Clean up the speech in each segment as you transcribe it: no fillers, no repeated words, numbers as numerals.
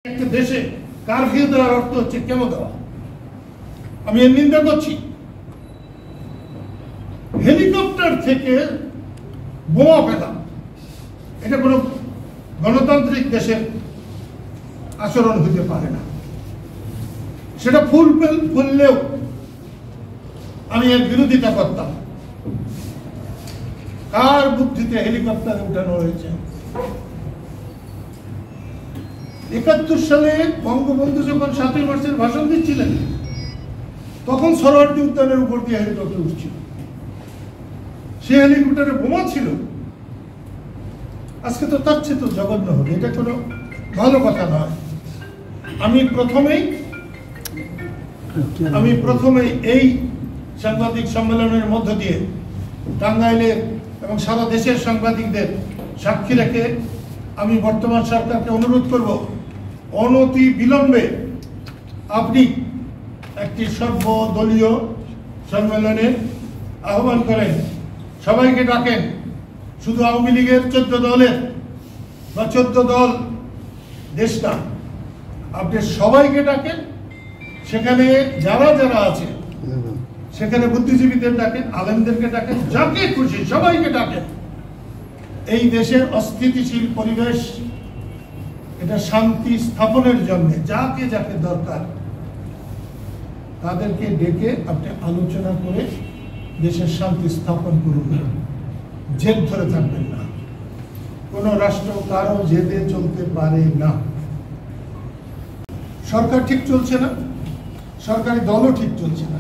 একটা দেশে কারফিউ দেওয়ার অর্থ হচ্ছে কেন দেওয়া। আমি এর নিন্দা করছি। হেলিকপ্টার থেকে বোমা ফেলা এটা কোনো গণতান্ত্রিক দেশের আচরণ হতে পারে না। সেটা ফুললেও আমি এর বিরোধিতা করতাম। কার বুদ্ধিতে হেলিকপ্টারে উঠানো হয়েছে? ৭১ সালে বঙ্গবন্ধু যখন ৭ই মার্চের ভাষণ দিচ্ছিলেন তখন সরোয়ার্দী উদ্যানের উপর দিয়ে হেলিকপ্টার উঠছিল। সে হেলিকপ্টারে বোমা ছিল। আজকে তো তার চেয়ে তো জঘন্য হবে, এটা কোনো ভালো কথা নয়। আমি প্রথমেই এই সাংবাদিক সম্মেলনের মধ্য দিয়ে টাঙ্গাইলের এবং সারা দেশের সাংবাদিকদের সাক্ষী রেখে আমি বর্তমান সরকারকে অনুরোধ করব, অনতি বিলম্বে আপনি একটি সর্বদলীয় সম্মেলনের আহ্বান করেন, সবাইকে ডাকেন। শুধু আওয়ামী লীগের 14 দলের বা 14 দল দেশ না, আপনি সবাইকে ডাকেন। সেখানে যারা যারা আছে সেখানে বুদ্ধিজীবীদের ডাকেন, আলেমদেরকে ডাকেন, যাকে খুশি সবাইকে ডাকেন। এই দেশের অস্থিতিশীল পরিবেশ এটা শান্তি স্থাপনের জন্য যাকে যাকে দরকার তাদেরকে ডেকে আপনি আলোচনা করে দেশের শান্তি স্থাপন করুন। জেদ ধরে থাকবেন না। কোন রাষ্ট্র কারো জেদে চলতে পারে না। সরকার ঠিক চলছে না, সরকারি দলও ঠিক চলছে না।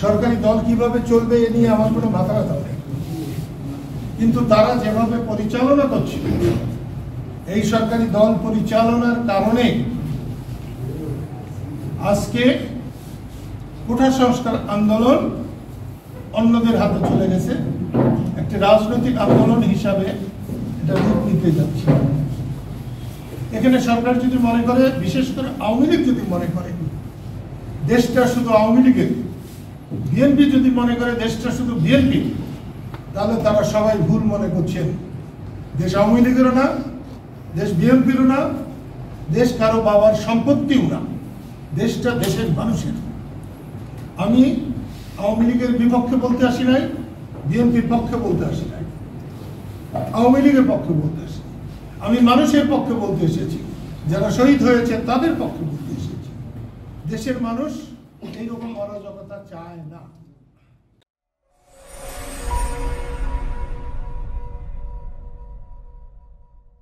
সরকারি দল কিভাবে চলবে এ নিয়ে আমার কোনো মাথা ব্যথা নেই, কিন্তু তারা যেভাবে পরিচালনা করছে, এই সরকারি দল পরিচালনার কারণে আজকে কোটা সংস্কার আন্দোলন অন্যদের হাতে চলে গেছে, একটি রাজনৈতিক আন্দোলন হিসাবে এটা রূপ নিতে যাচ্ছে। এখানে সরকার যদি মনে করে, বিশেষ করে আওয়ামী লীগ যদি মনে করে দেশটা শুধু আওয়ামী লীগের, বিএনপি যদি মনে করে দেশটা শুধু বিএনপি, তাহলে তারা সবাই ভুল মনে করছেন। দেশ আওয়ামী লীগেরও না, দেশ বিএনপিরও না, দেশ কারো বাবার সম্পত্তিও না, দেশটা দেশের মানুষের। আমি আওয়ামী লীগের বিপক্ষে বলতে আসি নাই, বিএনপির পক্ষে বলতে আসি নাই, আওয়ামী লীগের পক্ষে বলতে আসি। আমি মানুষের পক্ষে বলতে এসেছি, যারা শহীদ হয়েছে তাদের পক্ষে বলতে এসেছি। দেশের মানুষ এইরকম অরাজকতা চায় না।